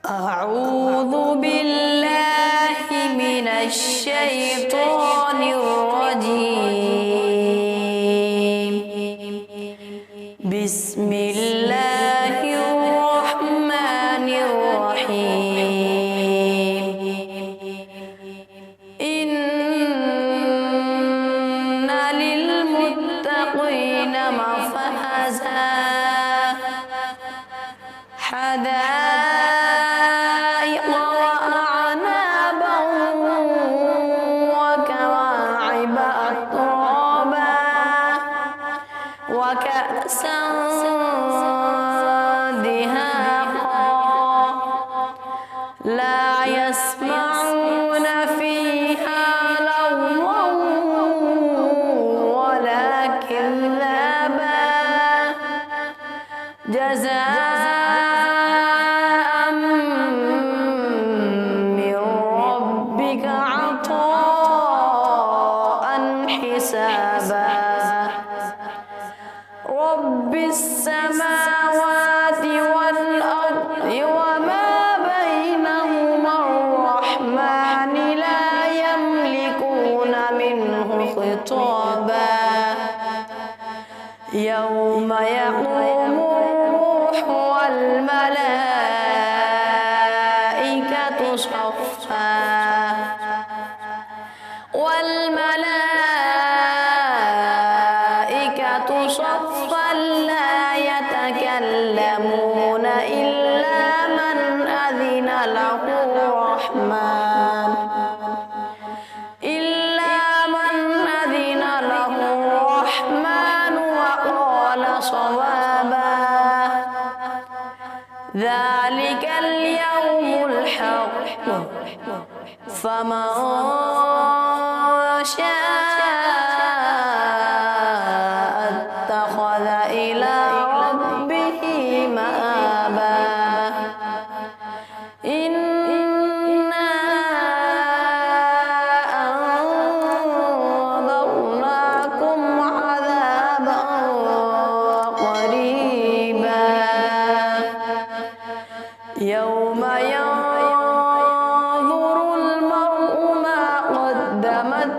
أعوذ بالله من الشيطان الرجيم. بسم الله الرحمن الرحيم. إن للمتقين مفازا حدائق وأعنابا وكواعب أترابا وكأسا دهاقا لا يسمعون فيها لغوا ولا كذابا جزاء من ربك عطاء حسابا. رب السماوات والأرض وما بينهما الرحمن لا يملكون منه خطابا. يوم يقوم الروح والملائكة صفا لا يتكلمون إلا من أذن له الرحمن وقال صوابا. ذلك اليوم الحق فمن شاء اتخذ إلى ربه مآبا. إنا أنذرناكم عذابا قريبا يوم ينظر المرء ما قدمت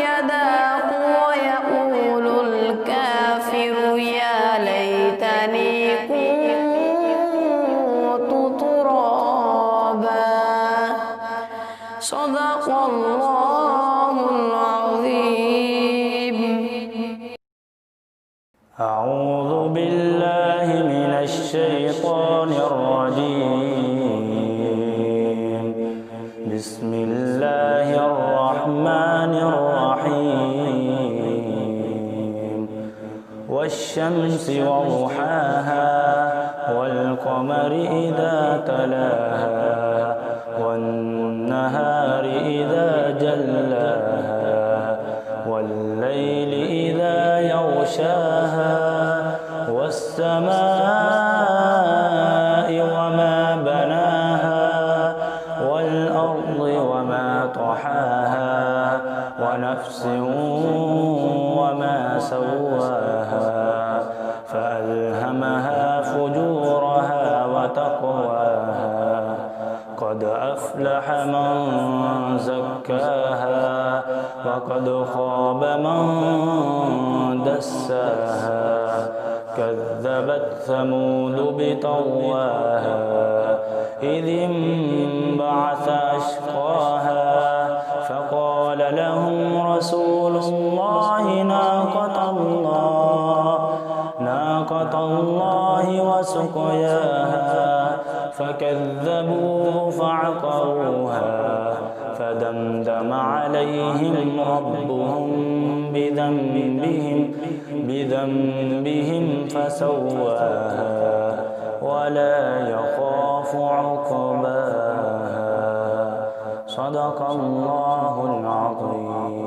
يداه ويقول الكافر يا ليتني كنت ترابا. صدق الله العظيم. أعوذ بالله من الشيطان الرجيم. بسم الله الرحمن الرحيم. والشمس وضحاها والقمر إذا تلاها والنهار إذا جلاها والليل إذا يغشاها والسماء وما بناها والأرض وما طحاها ونفس وما سواها فألهمها فجورها وتقواها. قد أفلح من زكاها وقد خاب من دساها. كذبت ثمود بطغواها إذ انبعث أشقاها فقال لهم رسول الله ناقة الله وسقياها فكذبوه فعقروها فدمدم عليهم ربهم بذنبهم فسواها ولا يخاف عقباها. صدق الله العظيم.